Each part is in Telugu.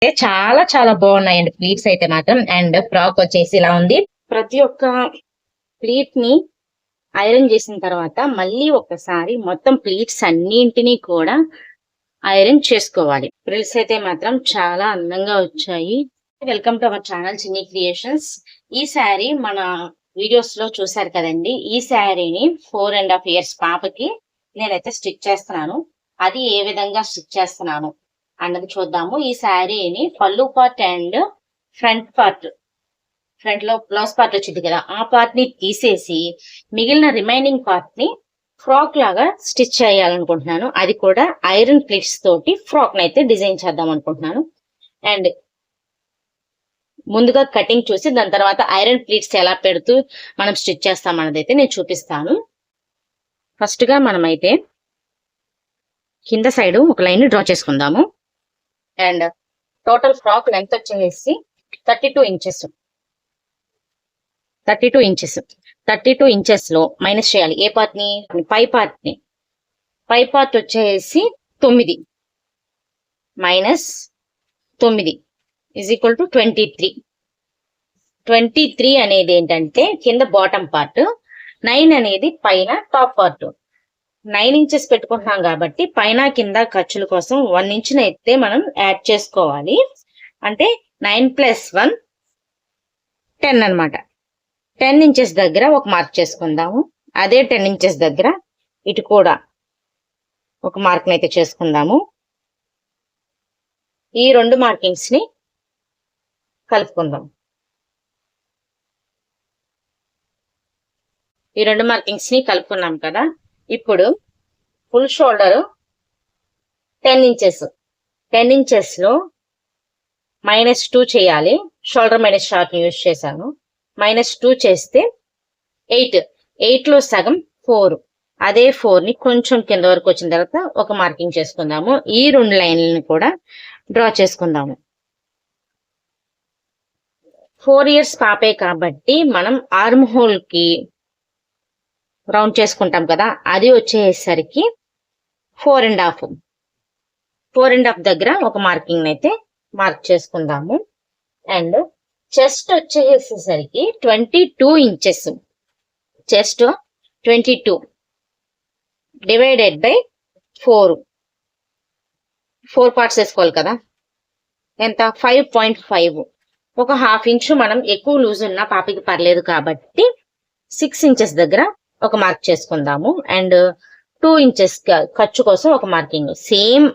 చాలా చాలా బాగున్నాయండి ప్లీట్స్ అయితే మాత్రం. అండ్ ఫ్రాక్ వచ్చేసి ఇలా ఉంది. ప్రతి ఒక్క ప్లీట్ ని ఐరన్ చేసిన తర్వాత మళ్ళీ ఒకసారి మొత్తం ప్లీట్స్ అన్నింటినీ కూడా ఐరన్ చేసుకోవాలి. ఫ్రిల్స్ అయితే మాత్రం చాలా అందంగా వచ్చాయి. వెల్కమ్ టు అవర్ ఛానల్ చిన్ని క్రియేషన్స్. ఈ శారీ మన వీడియోస్ లో చూసారు కదండి. ఈ శారీని 4.5 years పాపకి నేనైతే స్టిచ్ చేస్తున్నాను. అది ఏ విధంగా స్టిచ్ చేస్తున్నాను అన్నది చూద్దాము. ఈ శారీని పళ్ళు part and front part, front లో బ్లౌజ్ పార్ట్ వచ్చింది కదా, ఆ పార్ట్ ని తీసేసి మిగిలిన రిమైనింగ్ పార్ట్ ని ఫ్రాక్ లాగా స్టిచ్ చేయాలనుకుంటున్నాను. అది కూడా ఐరన్ ప్లీట్స్ తోటి ఫ్రాక్ నైతే డిజైన్ చేద్దాం అనుకుంటున్నాను. అండ్ ముందుగా కటింగ్ చూసి దాని తర్వాత ఐరన్ ప్లీట్స్ ఎలా పెడుతూ మనం స్టిచ్ చేస్తాం అన్నది అయితే నేను చూపిస్తాను. ఫస్ట్ గా మనమైతే కింద సైడ్ ఒక లైన్ డ్రా చేసుకుందాము. అండ్ టోటల్ ఫ్రాక్ లెంత్ వచ్చేసి 32 ఇంచెస్. 32 ఇంచెస్ లో మైనస్ చేయాలి. ఏ పార్ట్ ని? పై పార్ట్ వచ్చేసి 9 మైనస్ 9 ఈజ్ ఈక్వల్ టు 23. 23 అనేది ఏంటంటే కింద బాటమ్ పార్ట్, 9 అనేది పైన టాప్ పార్ట్. 9 ఇంచెస్ పెట్టుకుంటున్నాం కాబట్టి పైన కింద ఖర్చుల కోసం 1 ఇంచ్ అయితే మనం యాడ్ చేసుకోవాలి. అంటే 9 + 1 10 అనమాట. 10 ఇంచెస్ దగ్గర ఒక మార్క్ చేసుకుందాము. అదే 10 ఇంచెస్ దగ్గర ఇటు కూడా ఒక మార్క్ అయితే చేసుకుందాము. ఈ రెండు మార్కింగ్స్ ని కలుపుకుందాం. ఈ రెండు మార్కింగ్స్ ని కలుపుకున్నాం కదా. ఇప్పుడు ఫుల్ షోల్డర్ 10 ఇంచెస్. 10 ఇంచెస్ లో -2 చేయాలి. షోల్డర్ మైనస్ షార్ట్ యూజ్ చేశాను. -2 చేస్తే 8. 8 లో సగం 4. అదే 4 ని కొంచెం కింద వరకు వచ్చిన తర్వాత ఒక మార్కింగ్ చేసుకుందాము. ఈ రెండు లైన్లను కూడా డ్రా చేసుకుందాము. 4 years పాపే కాబట్టి మనం ఆర్మ్ హోల్ కి రౌండ్ చేసుకుంటాం కదా, అది వచ్చేసరికి 4.5. 4.5 దగ్గర ఒక మార్కింగ్ అయితే మార్క్ చేసుకుందాము. అండ్ చెస్ట్ వచ్చేసరికి 22 inches. Chest 22 divided by 4. 4 parts వేసుకోవాలి కదా. ఎంత? 5.5. ఒక ½ ఇంచు మనం ఎక్కువ లూజ్ ఉన్నా పాపకి పర్లేదు కాబట్టి 6 ఇంచెస్ దగ్గర ఒక మార్క్ చేసుకుందాము. అండ్ 2 ఇంచెస్ ఖర్చు కోసం ఒక మార్కింగ్. సేమ్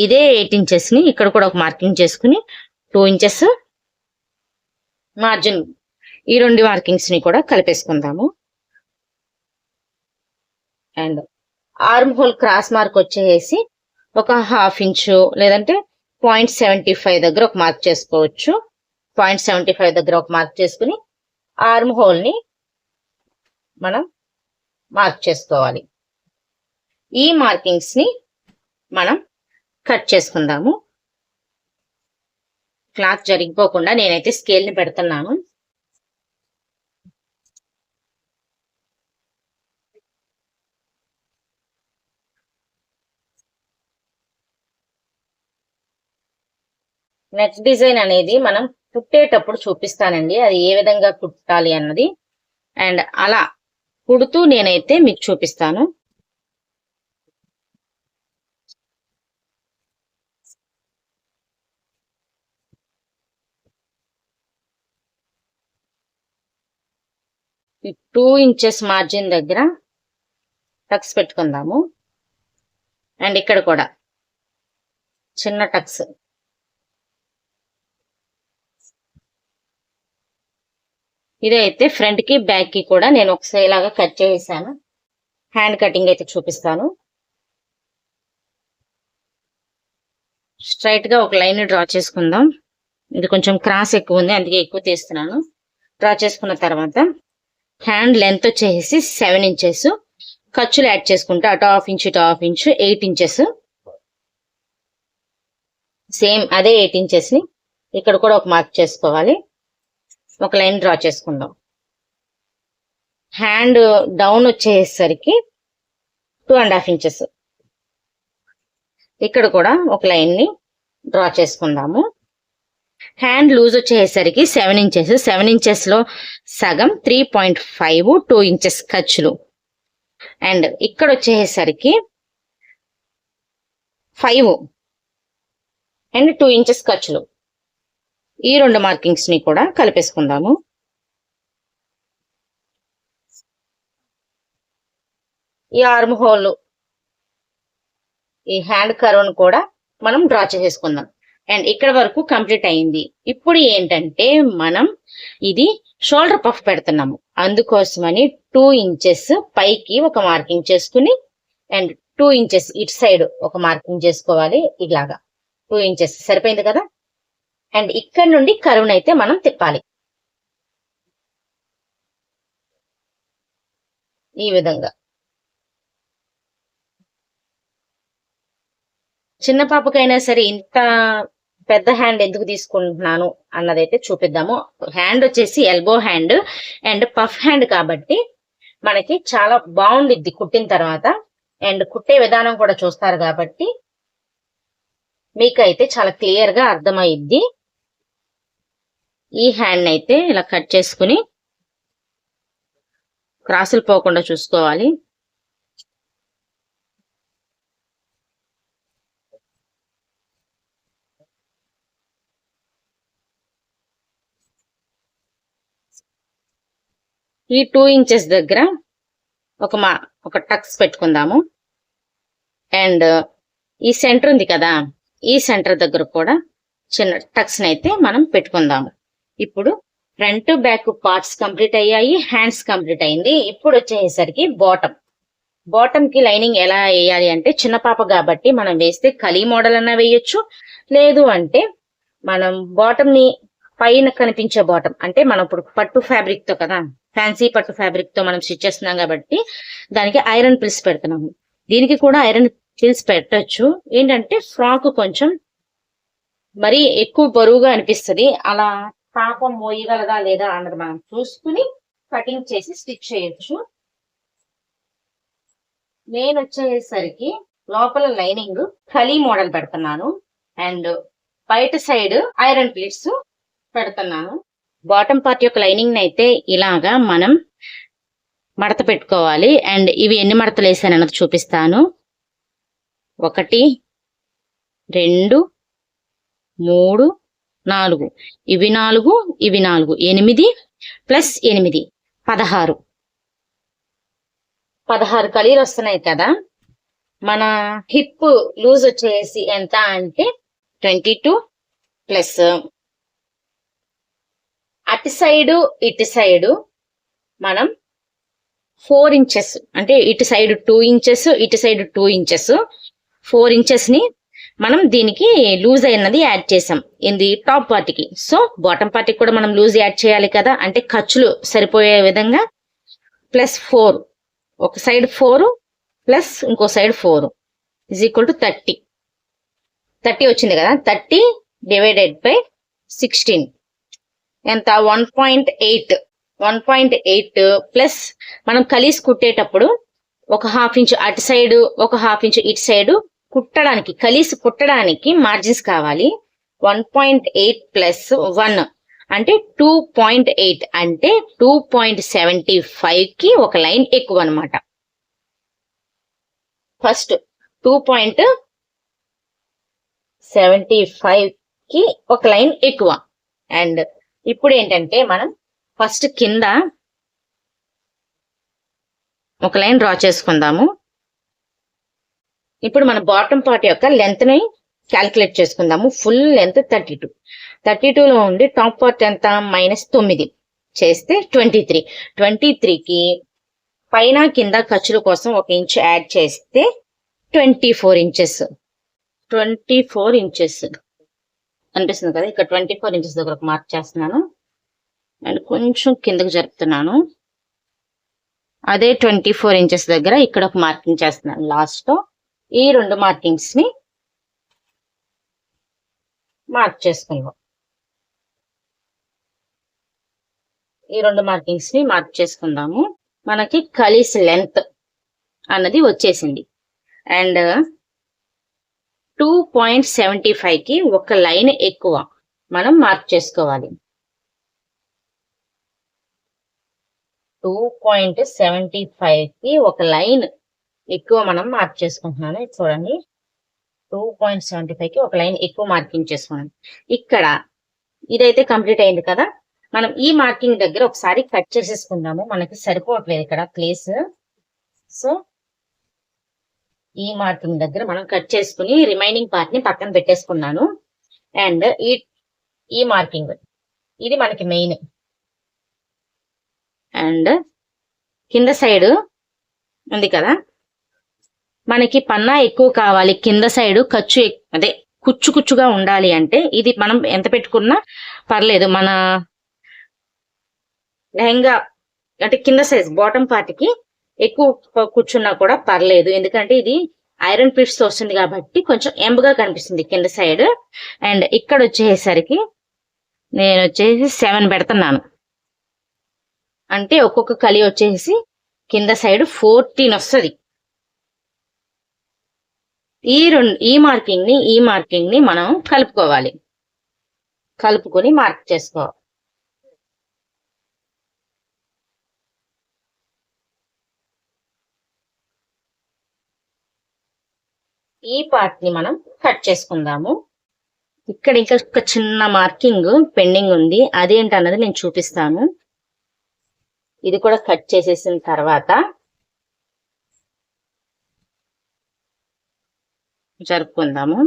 ఇదే 8 ఇంచెస్ ని ఇక్కడ కూడా ఒక మార్కింగ్ చేసుకుని 2 ఇంచెస్ మార్జిన్, ఈ రెండు మార్కింగ్స్ ని కూడా కలిపేసుకుందాము. And armhole cross mark వచ్చేసి ఒక ½ ఇంచు లేదంటే 0.75 దగ్గర ఒక మార్క్ చేసుకోవచ్చు. 0.75 దగ్గర ఒక మార్క్ చేసుకుని ఆర్మ్ హోల్ ని మనం మార్క్ చేసుకోవాలి. ఈ మార్కింగ్స్ ని మనం కట్ చేసుకుందాము. క్లాత్ జరిగిపోకుండా నేనైతే స్కేల్ ని పెడుతున్నాను. నెక్స్ట్ డిజైన్ అనేది మనం కుట్టేటప్పుడు చూపిస్తానండి, అది ఏ విధంగా కుట్టాలి అన్నది. అండ్ అలా కుడుతూ నేనైతే మీకు చూపిస్తాను. ఈ 2 ఇంచెస్ మార్జిన్ దగ్గర టక్స్ పెట్టుకుందాము. అండ్ ఇక్కడ కూడా చిన్న టక్స్. ఇదైతే ఫ్రంట్ కి బ్యాక్ కి కూడా నేను ఒకసారి ఇలాగా కట్ చేసాను. హ్యాండ్ కటింగ్ అయితే చూపిస్తాను. స్ట్రైట్ గా ఒక లైన్ డ్రా చేసుకుందాం. ఇది కొంచెం క్రాస్ ఎక్కువ ఉంది, అందుకే ఎక్కువ తీస్తున్నాను. డ్రా చేసుకున్న తర్వాత హ్యాండ్ లెంత్ వచ్చేసి 7 ఇంచెస్. ఖర్చులు యాడ్ చేసుకుంటే అటు ½ ఇంచు ఇటు ½ ఇంచు 8 ఇంచెస్. సేమ్ అదే 8 ఇంచెస్ ని ఇక్కడ కూడా ఒక మార్క్ చేసుకోవాలి. ఒక లైన్ డ్రా చేసుకుందాం. హ్యాండ్ డౌన్ వచ్చేసరికి 2.5 ఇంచెస్. ఇక్కడ కూడా ఒక లైన్ ని డ్రా చేసుకుందాము. హ్యాండ్ లూజ్ వచ్చేసరికి 7 ఇంచెస్. 7 ఇంచెస్ లో సగం 3.5 2 ఇంచెస్ ఖర్చులు. అండ్ ఇక్కడ వచ్చేసరికి 5 అండ్ 2 ఇంచెస్ ఖర్చులు. ఈ 2 మార్కింగ్స్ ని కూడా కలిపేసుకుందాము. ఈ ఆర్మ్ హోల్, ఈ హ్యాండ్ కర్వ్ను కూడా మనం డ్రా చేసేసుకుందాం. అండ్ ఇక్కడ వరకు కంప్లీట్ అయింది. ఇప్పుడు ఏంటంటే మనం ఇది షోల్డర్ పఫ్ పెడుతున్నాము. అందుకోసమని 2 ఇంచెస్ పైకి ఒక మార్కింగ్ చేసుకుని అండ్ 2 ఇంచెస్ ఇటు సైడ్ ఒక మార్కింగ్ చేసుకోవాలి. ఇలాగా 2 ఇంచెస్ సరిపోయింది కదా. అండ్ ఇక్కడ నుండి కర్వ్ను అయితే మనం తిప్పాలి ఈ విధంగా. చిన్న పాపకైనా సరే ఇంత పెద్ద హ్యాండ్ ఎందుకు తీసుకుంటున్నాను అన్నదైతే చూపిద్దాము. హ్యాండ్ వచ్చేసి elbow hand and puff hand కాబట్టి మనకి చాలా బాగుండిద్ది కుట్టిన తర్వాత. అండ్ కుట్టే విధానం కూడా చూస్తారు కాబట్టి మీకైతే చాలా క్లియర్ గా అర్థమైద్ది. ఈ హ్యాండ్ అయితే ఇలా కట్ చేసుకుని క్రాసులు పోకుండా చూసుకోవాలి. ఈ 2 ఇంచెస్ దగ్గర ఒక టక్స్ పెట్టుకుందాము. అండ్ ఈ సెంటర్ ఉంది కదా, ఈ సెంటర్ దగ్గర కూడా చిన్న టక్స్ అయితే మనం పెట్టుకుందాము. ఇప్పుడు ఫ్రంట్ బ్యాక్ పార్ట్స్ కంప్లీట్ అయ్యాయి, హ్యాండ్స్ కంప్లీట్ అయింది. ఇప్పుడు వచ్చేసరికి బాటమ్ కి లైనింగ్ ఎలా వేయాలి అంటే, చిన్న పాప కాబట్టి మనం వేస్తే కలీ మోడల్ అన్నా వేయొచ్చు, లేదు అంటే మనం బాటమ్ ని పైన కనిపించే బాటమ్ అంటే మనం ఇప్పుడు పట్టు ఫ్యాబ్రిక్ తో కదా, ఫ్యాన్సీ పట్టు ఫ్యాబ్రిక్ తో మనం స్టిచ్ చేస్తున్నాం కాబట్టి దానికి ఐరన్ పిల్స్ పెడుతున్నాము. దీనికి కూడా ఐరన్ పిల్స్ పెట్టచ్చు. ఏంటంటే ఫ్రాక్ కొంచెం మరీ ఎక్కువ బరువుగా అనిపిస్తుంది. అలా పాపం మోయగలదా లేదా అన్నది మనం చూసుకుని కటింగ్ చేసి స్టిచ్ చేయొచ్చు. నేను వచ్చేసరికి లోపల లైనింగ్ కలీ మోడల్ పెడుతున్నాను అండ్ బయట సైడ్ ఐరన్ ప్లేట్స్ పెడుతున్నాను. బాటమ్ పార్ట్ యొక్క లైనింగ్ అయితే ఇలాగా మనం మడత పెట్టుకోవాలి. అండ్ ఇవి ఎన్ని మడతలు వేసాను అన్నది చూపిస్తాను. 1 2 3 4 ఇవి 4 ఇవి 4 8 ప్లస్ 8 16 కలీలు వస్తున్నాయి కదా. మన హిప్ లూజ్ వచ్చేసి ఎంత అంటే 22 ప్లస్ అటు సైడు ఇటు సైడు మనం 4 ఇంచెస్ అంటే ఇటు సైడ్ 2 ఇంచెస్ ఇటు సైడ్ 2 ఇంచెస్ 4 ఇంచెస్ ని మనం దీనికి లూజ్ అయినది యాడ్ చేసాం ఇది టాప్ పార్టీకి. సో బాటమ్ పార్టీకి కూడా మనం లూజ్ యాడ్ చేయాలి కదా, అంటే ఖర్చులు సరిపోయే విధంగా ప్లస్ 4 ఒక సైడ్ 4 ప్లస్ ఇంకో సైడ్ 4 ఈజ్ ఈక్వల్ టు 30 వచ్చింది కదా. 30 డివైడెడ్ బై 16 ఎంత 1.8 ప్లస్ మనం కలీస్ కుట్టేటప్పుడు ఒక ½ ఇంచు అటు సైడ్ ఒక ½ ఇంచు ఇటు సైడ్ కుట్టడానికి కలీస్ కుట్టడానికి మార్జిన్స్ కావాలి. 1.8 ప్లస్ 1 అంటే 2.8 అంటే 2.75 కి ఒక లైన్ ఎక్కువ అనమాట. ఫస్ట్ 2.75 కి ఒక లైన్ ఎక్కువ. అండ్ ఇప్పుడు ఏంటంటే మనం ఫస్ట్ కింద ఒక లైన్ డ్రా చేసుకుందాము. ఇప్పుడు మన బాటమ్ పార్ట్ యొక్క లెంత్ ని క్యాల్కులేట్ చేసుకుందాము. ఫుల్ లెంత్ 32 లో ఉండి టాప్ పార్ట్ ఎంత -9 చేస్తే 23 కి పైన కింద ఖర్చుల కోసం 1 ఇంచ్ యాడ్ చేస్తే 24 ఇంచెస్ అనిపిస్తుంది కదా. ఇక్కడ 24 ఇంచెస్ దగ్గర ఒక మార్క్ చేస్తున్నాను అండ్ కొంచెం కిందకు జరుపుతున్నాను. అదే 24 ఇంచెస్ దగ్గర ఇక్కడ ఒక మార్కింగ్ చేస్తున్నాను. లాస్ట్ లో ఈ 2 మార్కింగ్స్ ని మార్క్ చేసుకుందాం. ఈ 2 మార్కింగ్స్ ని మార్క్ చేసుకుందాము. మనకి కలీస్ లెంత్ అన్నది వచ్చేసింది. అండ్ 2.75 కి ఒక లైన్ ఎక్కువ మనం మార్క్ చేసుకోవాలి. 2.75 కి ఒక లైన్ ఎక్కువ మనం మార్క్ చేసుకుంటున్నాను. చూడండి, 2.75 కి ఒక లైన్ ఎక్కువ మార్కింగ్ చేసుకున్నాను. ఇక్కడ ఇదైతే కంప్లీట్ అయింది కదా, మనం ఈ మార్కింగ్ దగ్గర ఒకసారి కట్ చేసేసుకుందాము. మనకి సరిపోవట్లేదు ఇక్కడ ప్లేస్. సో ఈ మార్కింగ్ దగ్గర మనం కట్ చేసుకుని రిమైనింగ్ పార్ట్ ని పక్కన పెట్టేసుకున్నాను. అండ్ ఈ మార్కింగ్ ఇది మనకి మెయిన్. అండ్ కింద సైడ్ ఉంది కదా, మనకి పన్నా ఎక్కువ కావాలి, కింద సైడ్ ఖర్చు అదే కుచ్చు కుచ్చుగా ఉండాలి అంటే ఇది మనం ఎంత పెట్టుకున్నా పర్లేదు. మన లెహంగా అంటే కింద సైజ్ బాటమ్ పార్ట్ కి ఎక్కువ కూర్చున్నా కూడా పర్లేదు, ఎందుకంటే ఇది ఐరన్ ప్లీట్స్ వస్తుంది కాబట్టి కొంచెం ఎంబగా కనిపిస్తుంది కింద సైడ్. అండ్ ఇక్కడ వచ్చేసరికి నేను వచ్చేసి 7 పెడుతున్నాను, అంటే ఒక్కొక్క కలి వచ్చేసి కింద సైడ్ 14 వస్తుంది. ఈ మార్కింగ్ ని మనం కలుపుకోవాలి, కలుపుకొని మార్క్ చేసుకోవాలి. ఈ పార్ట్ ని మనం కట్ చేసుకుందాము. ఇక్కడ ఇంకా ఒక చిన్న మార్కింగ్ పెండింగ్ ఉంది, అదేంటన్నది నేను చూపిస్తాను. ఇది కూడా కట్ చేసేసిన తర్వాత జరుపుకుందాము.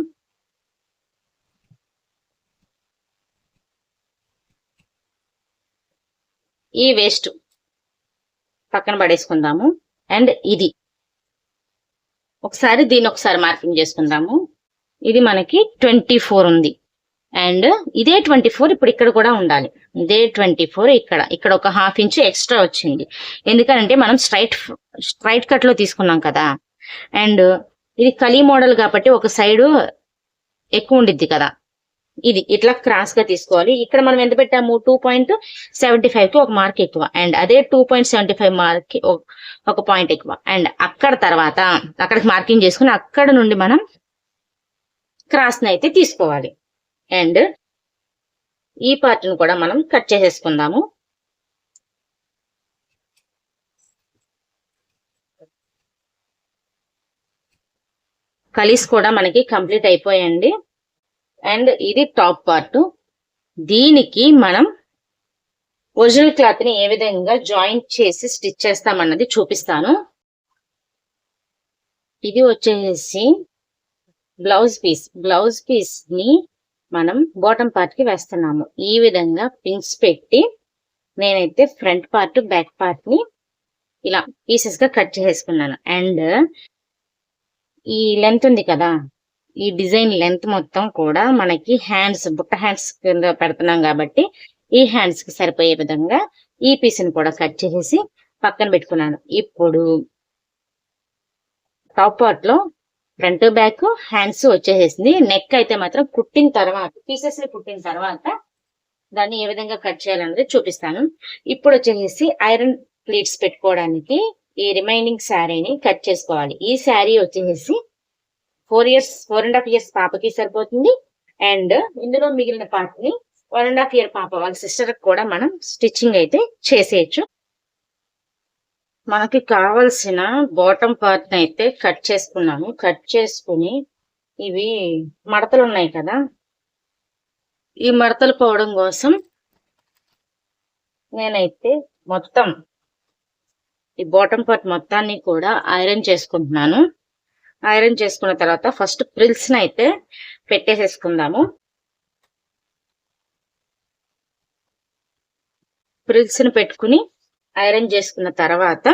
ఈ వేస్ట్ పక్కన పడేసుకుందాము. అండ్ ఇది దీన్ని ఒకసారి మార్కింగ్ చేసుకుందాము. ఇది మనకి 24 ఉంది. అండ్ ఇదే 24 ఇప్పుడు ఇక్కడ కూడా ఉండాలి. ఇదే 24 ఇక్కడ ఒక 1/2 ఇంచ్ ఎక్స్ట్రా వచ్చింది, ఎందుకంటే మనం స్ట్రైట్ కట్ లో తీసుకున్నాం కదా. అండ్ ఇది కలీ మోడల్ కాబట్టి ఒక సైడ్ ఎక్కువ ఉండిద్ది కదా, ఇది ఇట్లా క్రాస్ గా తీసుకోవాలి. ఇక్కడ మనం ఎంత పెట్టాము, 2.75 కి ఒక మార్క్ ఎక్కువ, అండ్ అదే 2.75 మార్క్ కి ఒక పాయింట్ ఎక్కువ. అండ్ అక్కడికి మార్కింగ్ చేసుకుని అక్కడ నుండి మనం క్రాస్ ని అయితే తీసుకోవాలి. అండ్ ఈ పార్ట్ ను కూడా మనం కట్ చేసేసుకుందాము. కలీస్ కూడా మనకి కంప్లీట్ అయిపోయాయండి. అండ్ ఇది టాప్ పార్ట్. దీనికి మనం ఒరిజినల్ క్లాత్ ని ఏ విధంగా జాయింట్ చేసి స్టిచ్ చేస్తామన్నది చూపిస్తాను. ఇది వచ్చేసి బ్లౌజ్ పీస్ ని మనం బాటమ్ పార్ట్ కి వేస్తున్నాము. ఈ విధంగా పిన్స్ పెట్టి నేనైతే ఫ్రంట్ పార్ట్ బ్యాక్ పార్ట్ ని ఇలా పీసెస్ గా కట్ చేసుకున్నాను. అండ్ ఈ లెంత్ ఉంది కదా, ఈ డిజైన్ లెంత్ మొత్తం కూడా మనకి బుట్ట హ్యాండ్స్ కింద పెడుతున్నాం కాబట్టి ఈ హ్యాండ్స్ కి సరిపోయే విధంగా ఈ పీస్ ని కూడా కట్ చేసి పక్కన పెట్టుకున్నాను. ఇప్పుడు టాప్ పార్ట్ లో ఫ్రంట్ బ్యాక్ హ్యాండ్స్ వచ్చేసేసింది. నెక్ అయితే మాత్రం కుట్టిన తర్వాత పీసెస్ ని కుట్టిన తర్వాత దాన్ని ఏ విధంగా కట్ చేయాలన్నది చూపిస్తాను. ఇప్పుడు వచ్చేసి ఐరన్ ప్లీట్స్ పెట్టుకోవడానికి ఈ రిమైనింగ్ శారీని కట్ చేసుకోవాలి. ఈ శారీ వచ్చేసి 4.5 years పాపకి సరిపోతుంది. అండ్ ఇందులో మిగిలిన పార్ట్ ని 1.5 year పాప వాళ్ళ సిస్టర్ కూడా మనం స్టిచ్చింగ్ అయితే చేసేయచ్చు. మనకి కావలసిన బాటమ్ పార్ట్ అయితే కట్ చేసుకున్నాము. కట్ చేసుకుని ఇవి మడతలు ఉన్నాయి కదా, ఈ మడతలు పోవడం కోసం నేనైతే మొత్తం ఈ బాటమ్ పార్ట్ మొత్తాన్ని కూడా ఐరన్ చేసుకుంటున్నాను. ఐరన్ చేసుకున్న తర్వాత ఫస్ట్ ప్రిల్స్ ని అయితే పెట్టేసేసుకుందాము. ప్రిల్స్ ని పెట్టుకుని ఐరన్ చేసుకున్న తర్వాత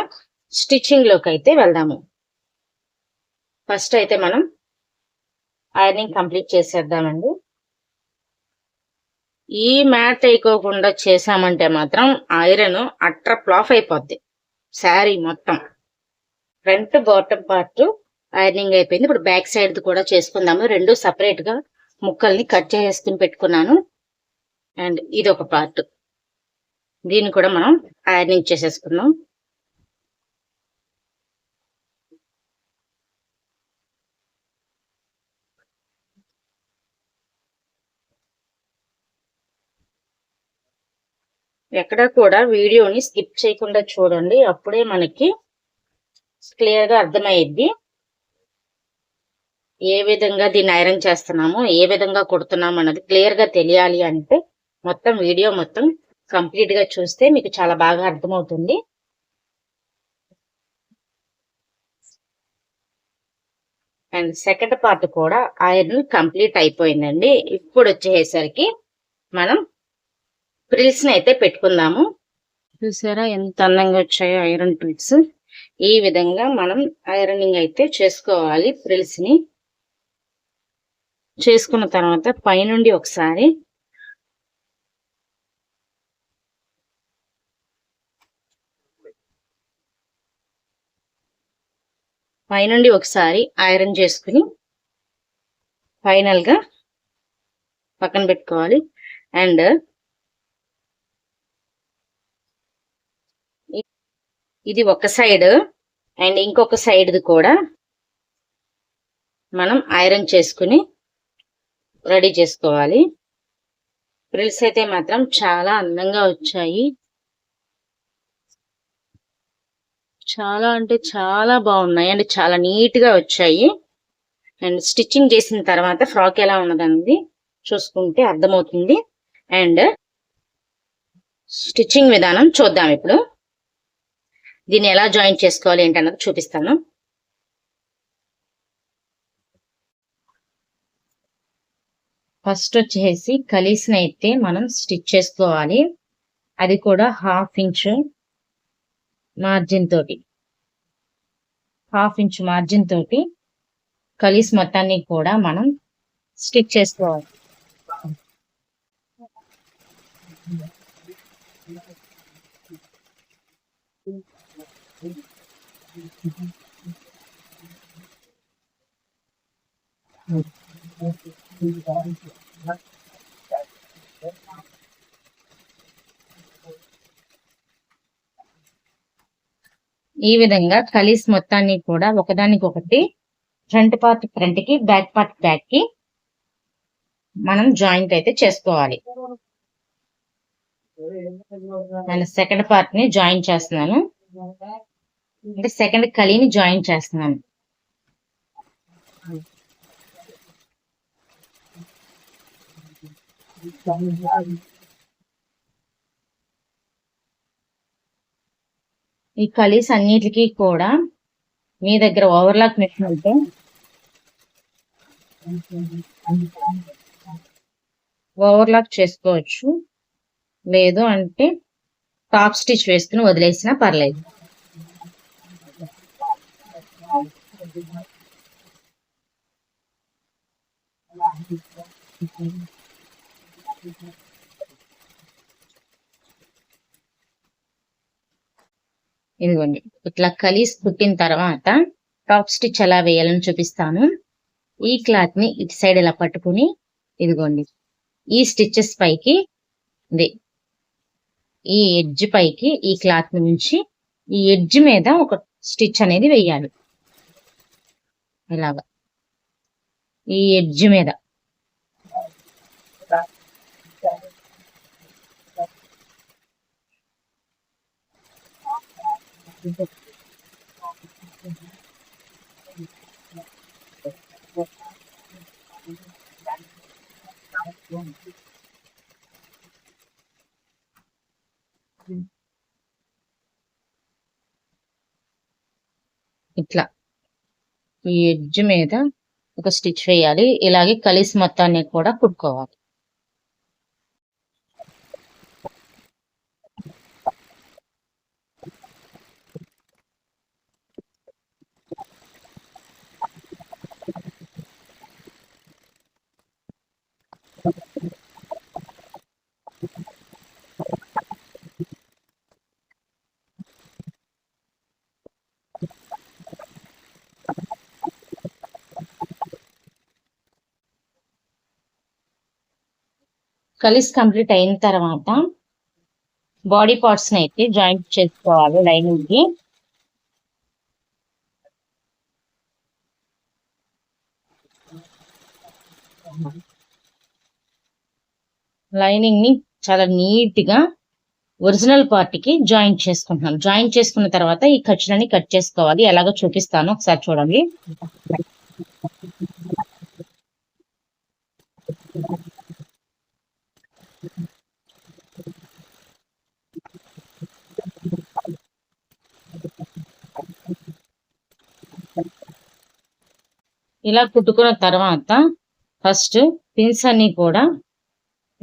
స్టిచ్చింగ్ లోకి అయితే వెళ్దాము. ఫస్ట్ అయితే మనం ఐరనింగ్ కంప్లీట్ చేసేద్దామండి. ఈ మ్యాట్ అయిపోకుండా చేసామంటే మాత్రం ఐరన్ అట్ర ఫ్లాప్ అయిపోద్ది శారీ మొత్తం. ఫ్రంట్ బాటమ్ పార్ట్ ఐరనింగ్ అయిపోయింది. ఇప్పుడు బ్యాక్ సైడ్ కూడా చేసుకుందాము. రెండు సపరేట్ గా ముక్కల్ని కట్ చేసుకుని పెట్టుకున్నాను. అండ్ ఇది ఒక పార్ట్, దీన్ని కూడా మనం ఐరనింగ్ చేసేసుకుందాం. ఎక్కడ కూడా వీడియోని స్కిప్ చేయకుండా చూడండి, అప్పుడే మనకి క్లియర్ గా అర్థమయ్యిద్ది. ఏ విధంగా దీన్ని ఐరన్ చేస్తున్నామో, ఏ విధంగా కుడుతున్నాము అన్నది క్లియర్ గా తెలియాలి అంటే మొత్తం వీడియో మొత్తం కంప్లీట్ గా చూస్తే మీకు చాలా బాగా అర్థమవుతుంది. అండ్ సెకండ్ పార్ట్ కూడా ఐరన్ కంప్లీట్ అయిపోయిందండి. ఇప్పుడు వచ్చేసరికి మనం ఫ్రిల్స్ ని అయితే పెట్టుకుందాము. చూసారా ఎంత అందంగా వచ్చాయో ఐరన్ ఫ్రిల్స్. ఈ విధంగా మనం ఐరనింగ్ అయితే చేసుకోవాలి. ఫ్రిల్స్ ని చేసుకున్న తర్వాత పైనుండి ఒకసారి ఐరన్ చేసుకుని ఫైనల్ గా పక్కన పెట్టుకోవాలి. అండ్ ఇది ఒక సైడ్ అండ్ ఇంకొక సైడ్ది కూడా మనం ఐరన్ చేసుకుని రెడీ చేసుకోవాలి. ఫ్రిల్స్ అయితే మాత్రం చాలా అందంగా వచ్చాయి. చాలా అంటే చాలా బాగున్నాయి అండ్ చాలా నీట్ గా వచ్చాయి. అండ్ స్టిచ్చింగ్ చేసిన తర్వాత ఫ్రాక్ ఎలా ఉన్నదన్నది చూసుకుంటే అర్థమవుతుంది. అండ్ స్టిచ్చింగ్ విధానం చూద్దాం. ఇప్పుడు దీన్ని ఎలా జాయిన్ చేసుకోవాలి ఏంటన్నది చూపిస్తాను. ఫస్ట్ వచ్చేసి కలీస్ని అయితే మనం స్టిచ్ చేసుకోవాలి. అది కూడా 1/2 ఇంచ్ మార్జిన్ తోటి, 1/2 ఇంచ్ మార్జిన్ తోటి కలీస్ మొత్తాన్ని కూడా మనం స్టిచ్ చేసుకోవాలి. ఈ విధంగా కలీస్ మొత్తాన్ని కూడా ఒకదానికొకటి ఫ్రంట్ పార్ట్ ఫ్రంట్ కి, బ్యాక్ పార్ట్ బ్యాక్ కి మనం జాయింట్ అయితే చేసుకోవాలి. నేను సెకండ్ పార్ట్ ని జాయిన్ చేస్తున్నాను, అంటే సెకండ్ కలీని జాయిన్ చేస్తున్నాను. ఈ కలీస్ అన్నిటికీ కూడా మీ దగ్గర ఓవర్లాక్ మిషన్ ఉంటే ఓవర్లాక్ చేసుకోవచ్చు, లేదు అంటే టాప్ స్టిచ్ వేసుకుని వదిలేసినా పర్లేదు. ఇదిగోండి, ఇట్లా కలీస్ కుట్టిన తర్వాత టాప్ స్టిచ్ ఎలా వేయాలని చూపిస్తాను. ఈ క్లాత్ ని ఇటు సైడ్ ఇలా పట్టుకుని ఇదిగోండి ఈ స్టిచెస్ పైకి, ఈ ఎడ్జ్ పైకి ఈ క్లాత్ నుంచి ఈ ఎడ్జ్ మీద ఒక స్టిచ్ అనేది వేయాలి. ఇలాగా ఈ ఎడ్జ్ మీద ఇట్లా ఈ ఎడ్జ్ మీద ఒక స్టిచ్ వేయాలి. ఇలాగే కలీస్ మొత్తాన్ని కూడా కుట్టుకోవాలి. కలీస్ కంప్లీట్ అయిన తర్వాత బాడీ పార్ట్స్ ని అయితే జాయింట్ చేసుకోవాలి. లైనింగ్ కి లైనింగ్ ని చాలా నీట్ గా ఒరిజినల్ పార్ట్ కి జాయింట్ చేసుకుంటున్నాం. జాయింట్ చేసుకున్న తర్వాత ఈ ఖర్చులని కట్ చేసుకోవాలి. ఎలాగో చూపిస్తాను, ఒకసారి చూడండి. ఇలా కుట్టుకున్న తర్వాత ఫస్ట్ పిన్స్ అన్ని కూడా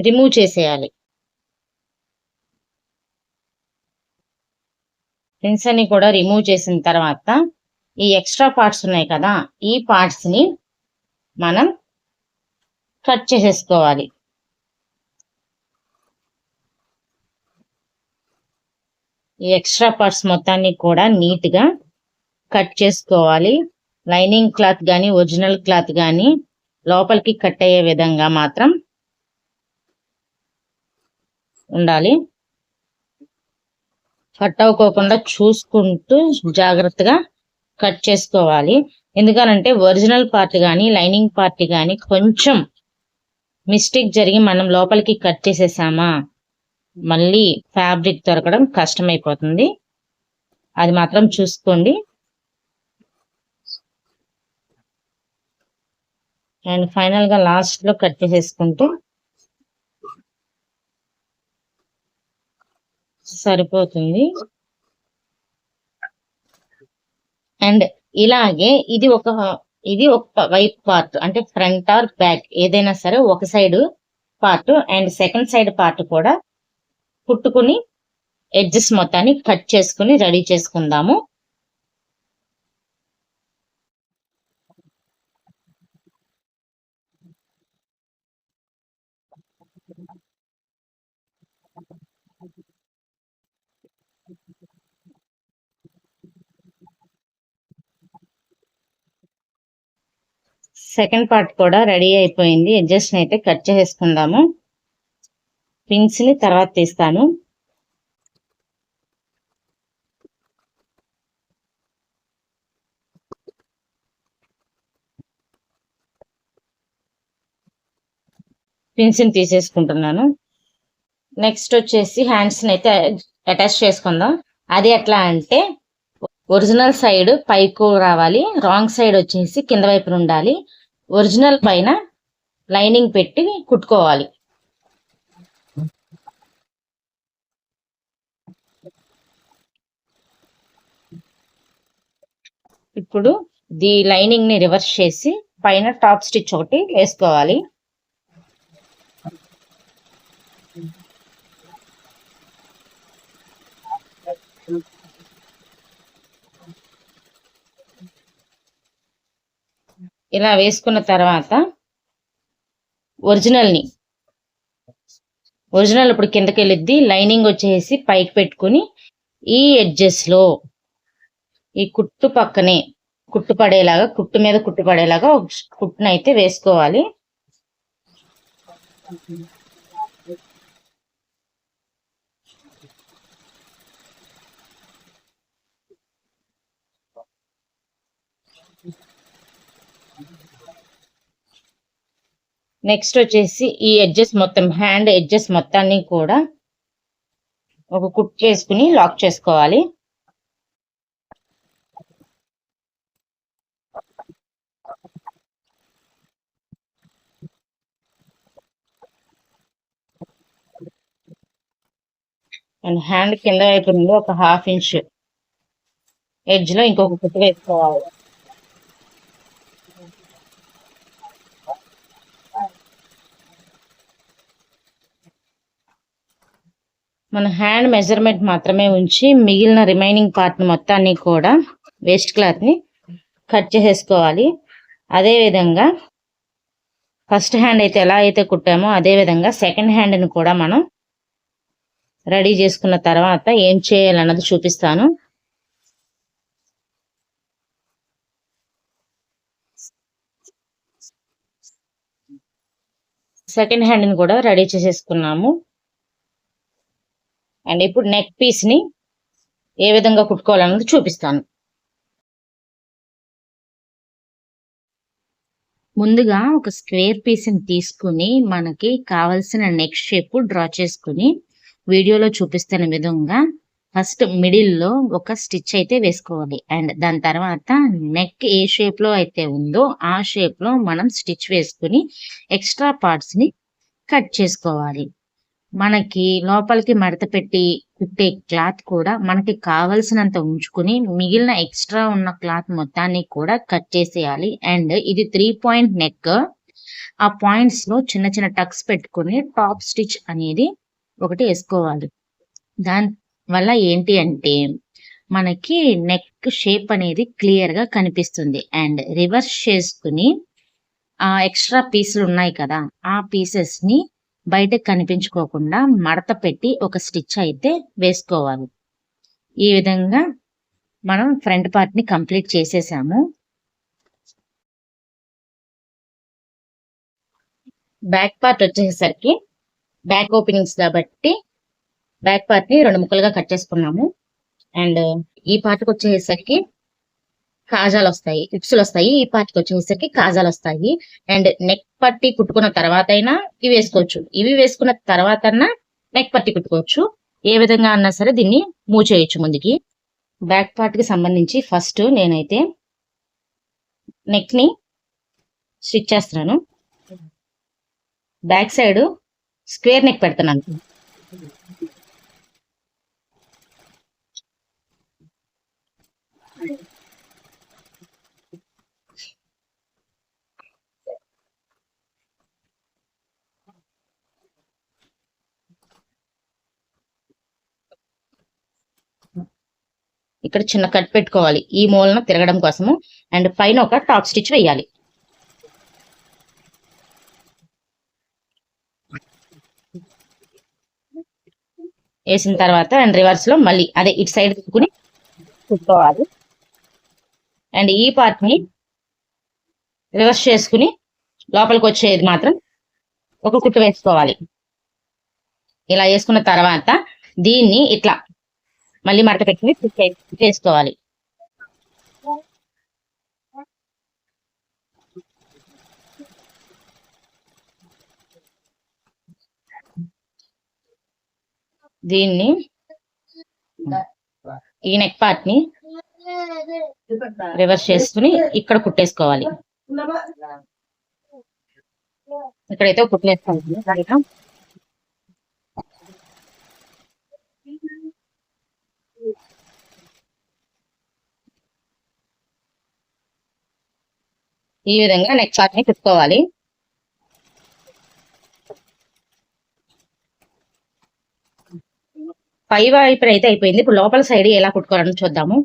రిమూవ్ చేసేయాలి. పిన్స్ అన్ని కూడా రిమూవ్ చేసిన తర్వాత ఈ ఎక్స్ట్రా పార్ట్స్ ఉన్నాయి కదా, ఈ పార్ట్స్ ని మనం కట్ చేసేసుకోవాలి. ఈ ఎక్స్ట్రా పార్ట్స్ మొత్తాన్ని కూడా నీట్ గా కట్ చేసుకోవాలి. లైనింగ్ క్లాత్ కానీ ఒరిజినల్ క్లాత్ కానీ లోపలికి కట్ అయ్యే విధంగా మాత్రం ఉండాలి. కట్ అవ్వకోకుండా చూసుకుంటూ జాగ్రత్తగా కట్ చేసుకోవాలి. ఎందుకనంటే ఒరిజినల్ పార్ట్ కానీ లైనింగ్ పార్ట్ కానీ కొంచెం మిస్టేక్ జరిగి మనం లోపలికి కట్ చేసేసామా మళ్ళీ ఫ్యాబ్రిక్ దొరకడం కష్టమైపోతుంది. అది మాత్రం చూసుకోండి. అండ్ ఫైనల్ గా లాస్ట్ లో కట్ చేసేసుకుంటే సరిపోతుంది. అండ్ ఇలాగే ఇది ఒక వైపు పార్ట్, అంటే ఫ్రంట్ ఆర్ బ్యాక్ ఏదైనా సరే ఒక side part and second side part కూడా కుట్టుకుని ఎడ్జెస్ మొత్తాన్ని కట్ చేసుకుని రెడీ చేసుకుందాము. సెకండ్ పార్ట్ కూడా రెడీ అయిపోయింది. ఎడ్జెస్ అయితే కట్ చేసేసుకుందాము. పిన్స్ ని తర్వాత తీస్తాను. పిన్స్ ని తీసేసుకుంటున్నాను. నెక్స్ట్ వచ్చేసి హ్యాండ్స్ ని అయితే అటాచ్ చేసుకుందాం. అది ఎట్లా అంటే ఒరిజినల్ సైడ్ పైకు రావాలి, రాంగ్ సైడ్ వచ్చేసి కింద వైపున ఉండాలి. ఒరిజినల్ పైన లైనింగ్ పెట్టి కుట్టుకోవాలి. ఇప్పుడు ది లైనింగ్ ని రివర్స్ చేసి పైన టాప్ స్టిచ్ ఒకటి వేసుకోవాలి. ఇలా వేసుకున్న తర్వాత ఒరిజినల్ ఇప్పుడు కిందకి వెళ్ళిద్ది. లైనింగ్ వచ్చేసి పైకి పెట్టుకుని ఈ ఎడ్జెస్ లో ఈ కుట్టు పక్కనే కుట్టు మీద కుట్టు పడేలాగా ఒక కుట్టునైతే వేసుకోవాలి. నెక్స్ట్ వచ్చేసి ఈ ఎడ్జెస్ మొత్తం హ్యాండ్ ఎడ్జెస్ మొత్తాన్ని కూడా ఒక కుట్ చేసుకుని లాక్ చేసుకోవాలి. అండ్ హ్యాండ్ కింద వైపు నుండి ఒక 1/2 ఇంచ్ ఎడ్జ్ లో ఇంకొక కుట్టు వేసుకోవాలి. మన హ్యాండ్ మెజర్మెంట్ మాత్రమే ఉంచి మిగిలిన రిమైనింగ్ పార్ట్ మొత్తాన్ని కూడా వేస్ట్ క్లాత్ ని కట్ చేసేసుకోవాలి. అదే విధంగా ఫస్ట్ హ్యాండ్ అయితే ఎలా అయితే కుట్టామో అదే విధంగా సెకండ్ హ్యాండ్ ని కూడా మనం రెడీ చేసుకున్న తర్వాత ఏం చేయాలన్నది చూపిస్తాను. సెకండ్ హ్యాండ్ ని కూడా రెడీ చేసేసుకున్నాము. అండ్ ఇప్పుడు నెక్ పీస్ ని ఏ విధంగా కుట్టుకోవాలన్నది చూపిస్తాను. ముందుగా ఒక స్క్వేర్ పీస్ ని తీసుకుని మనకి కావలసిన నెక్ షేప్ డ్రా చేసుకుని వీడియోలో చూపిస్తున్న విధంగా ఫస్ట్ మిడిల్ లో ఒక స్టిచ్ అయితే వేసుకోవాలి. అండ్ దాని తర్వాత నెక్ ఏ షేప్ లో అయితే ఉందో ఆ షేప్ లో మనం స్టిచ్ వేసుకుని ఎక్స్ట్రా పార్ట్స్ ని కట్ చేసుకోవాలి. మనకి లోపలికి మడత పెట్టి కుట్టే క్లాత్ కూడా మనకి కావలసినంత ఉంచుకుని మిగిలిన ఎక్స్ట్రా ఉన్న క్లాత్ మొత్తాన్ని కూడా కట్ చేసేయాలి. అండ్ ఇది 3 పాయింట్ నెక్. ఆ పాయింట్స్ లో చిన్న చిన్న టక్స్ పెట్టుకుని టాప్ స్టిచ్ అనేది ఒకటి వేసుకోవాలి. దాని వల్ల ఏంటి అంటే మనకి నెక్ షేప్ అనేది క్లియర్ గా కనిపిస్తుంది. అండ్ రివర్స్ చేసుకుని ఆ ఎక్స్ట్రా పీసులు ఉన్నాయి కదా, ఆ పీసెస్ ని బయటకు కనిపించుకోకుండా మడత పెట్టి ఒక స్టిచ్ అయితే వేసుకోవాలి. ఈ విధంగా మనం ఫ్రంట్ పార్ట్ ని కంప్లీట్ చేసేసాము. బ్యాక్ పార్ట్ వచ్చేసరికి బ్యాక్ ఓపెనింగ్స్ కాబట్టి బ్యాక్ పార్ట్ ని 2 ముక్కలుగా కట్ చేసుకున్నాము. అండ్ ఈ పార్ట్కి వచ్చేసరికి కాజాలు వస్తాయి, హిప్స్లు వస్తాయి. ఈ పార్ట్కి వచ్చేసరికి కాజాలు వస్తాయి. అండ్ నెక్ పట్టి కుట్టుకున్న తర్వాత అయినా ఇవి వేసుకోవచ్చు, ఇవి వేసుకున్న తర్వాత నెక్ పట్టి కుట్టుకోవచ్చు. ఏ విధంగా అన్నా సరే దీన్ని మూవ్ చేయొచ్చు ముందుకి. బ్యాక్ పార్ట్ కి సంబంధించి ఫస్ట్ నేనైతే నెక్ ని స్టిచ్ చేస్తున్నాను. బ్యాక్ సైడ్ స్క్వేర్ నెక్ పెడుతున్నాను. ఇక్కడ చిన్న కట్ పెట్టుకోవాలి ఈ మూలన తిరగడం కోసము. అండ్ పైన ఒక టాప్ స్టిచ్ వేయాలి. వేసిన తర్వాత అండ్ రివర్స్ లో మళ్ళీ అదే ఇటు సైడ్ తిప్పుకుని కుట్టుకోవాలి. అండ్ ఈ పార్ట్ ని రివర్స్ చేసుకుని లోపలికి వచ్చేది మాత్రం ఒక కుట్టు వేసుకోవాలి. ఇలా వేసుకున్న తర్వాత దీన్ని ఇట్లా మళ్ళీ మడత పెట్టుకుని వేసుకోవాలి. దీన్ని ఈ నెక్ పార్ట్ ని రివర్స్ చేసుకుని ఇక్కడ కుట్టేసుకోవాలి. ఇక్కడైతే కుట్టేసుకోవాలి. ఈ విధంగా నెక్ పార్ట్ ని కుట్టుకోవాలి. పై వైపు అయితే అయిపోయింది. ఇప్పుడు లోపల సైడ్ ఎలా కుట్టుకోవాలని చూద్దాము.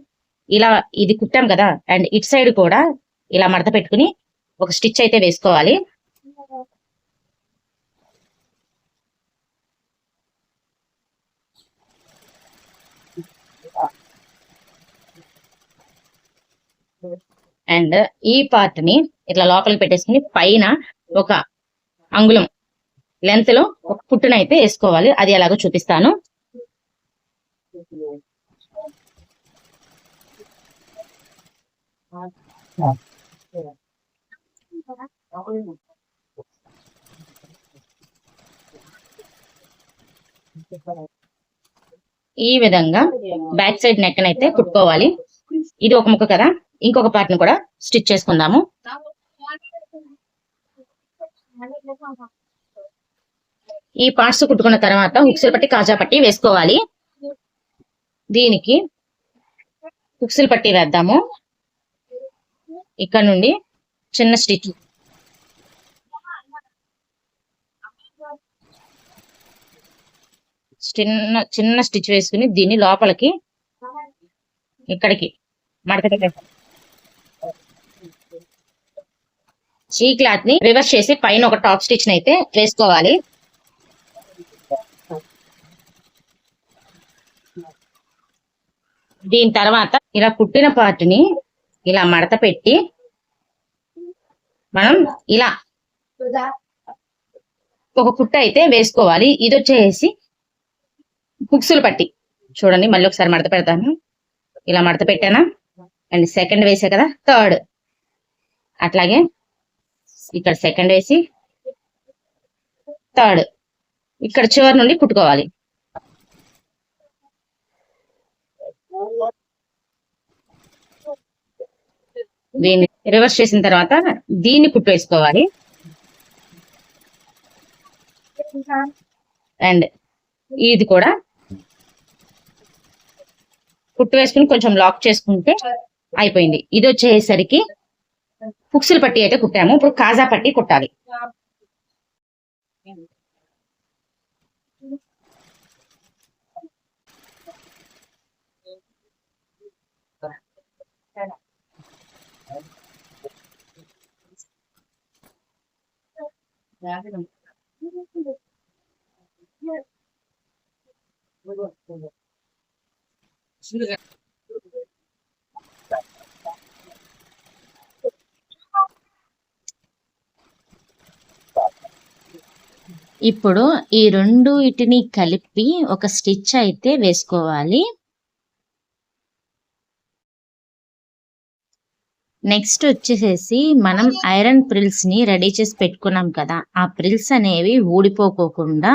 ఇలా ఇది కుట్టాం కదా, అండ్ ఇటు సైడ్ కూడా ఇలా మడత పెట్టుకుని ఒక స్టిచ్ అయితే వేసుకోవాలి. అండ్ ఈ పార్ట్ ని ఇట్లా లోపలికి పెట్టేసుకుని పైన ఒక అంగుళం లెంత్ లో ఒక కుట్టునైతే వేసుకోవాలి. అది ఎలాగో చూపిస్తాను. ఈ విధంగా బ్యాక్ సైడ్ నెక్ అయితే కుట్టుకోవాలి. ఇది ఒక ముక్క కదా, ఇంకొక పార్ట్ ని కూడా స్టిచ్ చేసుకుందాము. ఈ పార్ట్స్ కుట్టుకున్న తర్వాత హుక్స్లు పట్టి కాజా పట్టి వేసుకోవాలి. దీనికి హుక్స్లు పట్టి వేద్దాము. ఇక్కడ నుండి చిన్న స్టిచ్ చిన్న స్టిచ్ వేసుకుని దీన్ని లోపలికి ఇక్కడికి మడత పెట్టేస్తాం. ఈ క్లాత్ ని రివర్స్ చేసి పైన ఒక టాప్ స్టిచ్ అయితే వేసుకోవాలి. దీని తర్వాత ఇలా కుట్టిన పార్ట్ ని ఇలా మడత పెట్టి మనం ఇలా ఒక కుట్ట అయితే వేసుకోవాలి. ఇది వచ్చేసి హుక్స్లు పట్టి చూడండి. మళ్ళీ ఒకసారి మడత పెడతాను. ఇలా మడత పెట్టానా, అండ్ సెకండ్ వేసా కదా, థర్డ్ అట్లాగే ఇక్కడ సెకండ్ వేసి థర్డ్ ఇక్కడ చివరి నుండి కుట్టుకోవాలి. దీన్ని రివర్స్ చేసిన తర్వాత దీన్ని కుట్టు వేసుకోవాలి. అండ్ ఇది కూడా కుట్టు వేసుకుని కొంచెం లాక్ చేసుకుంటే అయిపోయింది. ఇది వచ్చేసరికి ఫుక్సులు పట్టి అయితే కుట్టాము. ఇప్పుడు కాజా పట్టి కుట్టాలి. ఇప్పుడు ఈ రెండు ఇటిని కలిపి ఒక స్టిచ్ అయితే వేసుకోవాలి. నెక్స్ట్ వచ్చేసేసి మనం ఐరన్ ప్రిల్స్ ని రెడీ చేసి పెట్టుకున్నాం కదా, ఆ ప్రిల్స్ అనేవి ఊడిపోకోకుండా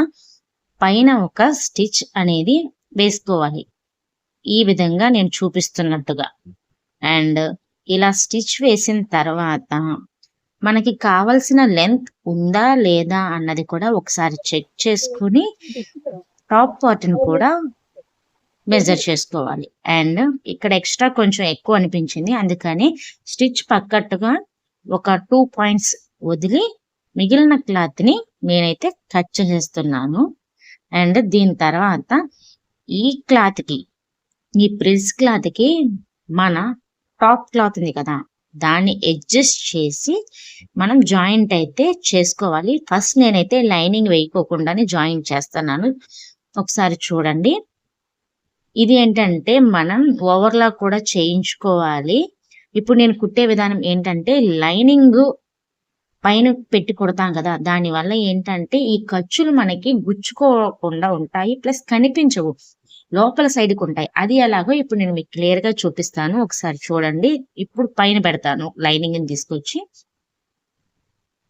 పైన ఒక స్టిచ్ అనేది వేసుకోవాలి. ఈ విధంగా నేను చూపిస్తున్నట్టుగా. అండ్ ఇలా స్టిచ్ వేసిన తర్వాత మనకి కావలసిన లెంత్ ఉందా లేదా అన్నది కూడా ఒకసారి చెక్ చేసుకుని టాప్ పార్ట్ ని కూడా మెజర్ చేసుకోవాలి. అండ్ ఇక్కడ ఎక్స్ట్రా కొంచెం ఎక్కువ అనిపించింది, అందుకని స్టిచ్ పక్కట్టుగా ఒక 2 పాయింట్స్ వదిలి మిగిలిన క్లాత్ ని నేనైతే కట్ చేసేస్తున్నాను. అండ్ దీని తర్వాత ఈ క్లాత్ కి, ఈ ప్రిల్స్ క్లాత్ కి మన టాప్ క్లాత్ ఉంది కదా, దాన్ని అడ్జస్ట్ చేసి మనం జాయింట్ అయితే చేసుకోవాలి. ఫస్ట్ నేనైతే లైనింగ్ వేయకోకుండానే జాయింట్ చేస్తున్నాను. ఒకసారి చూడండి. ఇది ఏంటంటే మనం ఓవర్లాక్ కూడా చేయించుకోవాలి. ఇప్పుడు నేను కుట్టే విధానం ఏంటంటే లైనింగ్ పైన పెట్టి కుడతాం కదా, దానివల్ల ఏంటంటే ఈ ఖర్చులు మనకి గుచ్చుకోకుండా ఉంటాయి, ప్లస్ కనిపించవు, లోపల సైడ్కి ఉంటాయి. అది ఎలాగో ఇప్పుడు నేను మీకు క్లియర్ గా చూపిస్తాను. ఒకసారి చూడండి. ఇప్పుడు పైన పెడతాను లైనింగ్ ని తీసుకొచ్చి.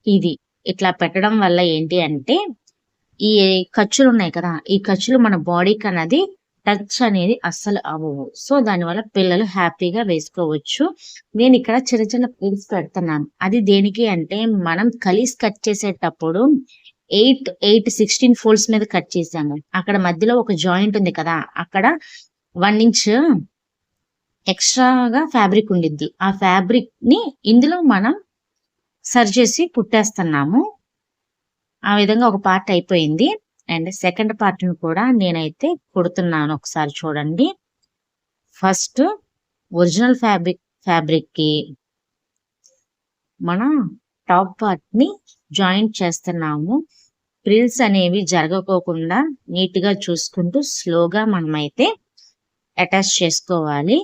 ఇది ఇట్లా పెట్టడం వల్ల ఏంటి అంటే ఈ ఖర్చులు ఉన్నాయి కదా, ఈ ఖర్చులు మన బాడీకి అన్నది టచ్ అనేది అస్సలు అవ్వవు. సో దానివల్ల పిల్లలు హ్యాపీగా వేసుకోవచ్చు. నేను ఇక్కడ చిన్న చిన్న ప్రిల్స్ పెడుతున్నాను. అది దేనికి అంటే మనం కలీస్ కట్ చేసేటప్పుడు 8 16 ఫోల్డ్స్ మీద కట్ చేసాము. అక్కడ మధ్యలో ఒక జాయింట్ ఉంది కదా, అక్కడ 1 ఇంచ్ ఎక్స్ట్రాగా ఫ్యాబ్రిక్ ఉండిద్ది. ఆ ఫ్యాబ్రిక్ ని ఇందులో మనం సరి చేసి కుట్టేస్తున్నాము. ఆ విధంగా ఒక పార్ట్ అయిపోయింది. అండ్ సెకండ్ పార్ట్ ని కూడా నేనైతే కుడుతున్నాను. ఒకసారి చూడండి. ఫస్ట్ ఒరిజినల్ ఫ్యాబ్రిక్ కి మన టాప్ పార్ట్ ని జాయింట్ చేస్తున్నాము. ప్రిల్స్ అనేవి జరగకోకుండా నీట్ గా చూసుకుంటూ స్లోగా మనమైతే అటాచ్ చేసుకోవాలి.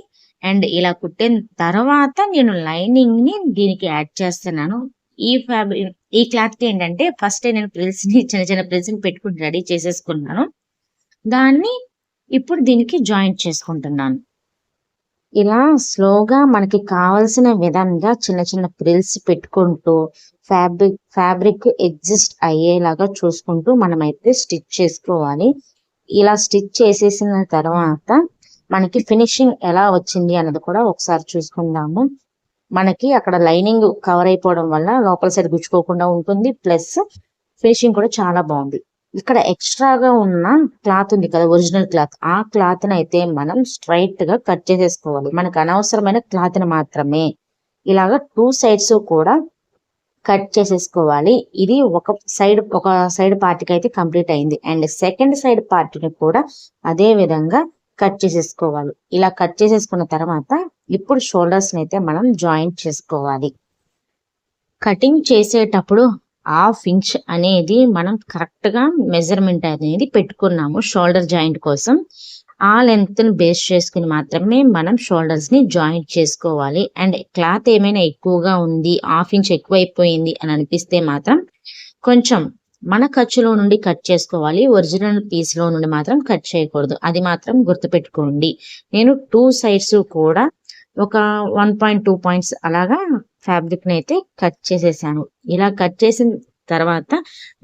అండ్ ఇలా కుట్టిన తర్వాత నేను లైనింగ్ ని దీనికి యాడ్ చేస్తున్నాను. ఈ క్లాత్ కి ఏంటంటే ఫస్ట్ నేను ప్రిల్స్ ని చిన్న చిన్న ప్రిల్స్ ని పెట్టుకుని రెడీ చేసేసుకున్నాను. దాన్ని ఇప్పుడు దీనికి జాయింట్ చేసుకుంటున్నాను. ఇలా స్లోగా మనకి కావలసిన విధంగా చిన్న చిన్న ప్రిల్స్ పెట్టుకుంటూ ఫ్యాబ్రిక్ అడ్జస్ట్ అయ్యేలాగా చూసుకుంటూ మనమైతే స్టిచ్ చేసుకోవాలి. ఇలా స్టిచ్ చేసేసిన తర్వాత మనకి ఫినిషింగ్ ఎలా వచ్చింది అన్నది కూడా ఒకసారి చూసుకుందాము. మనకి అక్కడ లైనింగ్ కవర్ అయిపోవడం వల్ల లోపల సైడ్ గుచ్చుకోకుండా ఉంటుంది, ప్లస్ ఫినిషింగ్ కూడా చాలా బాగుంది. ఇక్కడ ఎక్స్ట్రాగా ఉన్న క్లాత్ ఉంది కదా, ఒరిజినల్ క్లాత్, ఆ క్లాత్ ని అయితే మనం స్ట్రైట్ గా కట్ చేసేసుకోవాలి. మనకు అనవసరమైన క్లాత్ ని మాత్రమే ఇలాగా 2 సైడ్స్ కూడా కట్ చేసేసుకోవాలి. ఇది ఒక సైడ్ పార్ట్ కి అయితే కంప్లీట్ అయింది. అండ్ సెకండ్ సైడ్ పార్ట్ ని కూడా అదే విధంగా కట్ చేసేసుకోవాలి. ఇలా కట్ చేసేసుకున్న తర్వాత ఇప్పుడు షోల్డర్స్ ని అయితే మనం జాయింట్ చేసుకోవాలి. కటింగ్ చేసేటప్పుడు 1/2 ఇంచ్ అనేది మనం కరెక్ట్ గా మెజర్మెంట్ అనేది పెట్టుకున్నాము షోల్డర్ జాయింట్ కోసం. ఆ లెంత్ ని బేస్ చేసుకుని మాత్రమే మనం షోల్డర్స్ ని జాయింట్ చేసుకోవాలి. అండ్ క్లాత్ ఏమైనా ఎక్కువగా ఉంది, 1/2 ఇంచ్ ఎక్కువైపోయింది అని అనిపిస్తే మాత్రం కొంచెం మన ఖర్చులో నుండి కట్ చేసుకోవాలి. ఒరిజినల్ పీస్ లో నుండి మాత్రం కట్ చేయకూడదు. అది మాత్రం గుర్తుపెట్టుకోండి. నేను 2 సైడ్స్ కూడా ఒక 1.2 పాయింట్స్ అలాగా ఫ్యాబ్రిక్ ని అయితే కట్ చేసేసాను. ఇలా కట్ చేసిన తర్వాత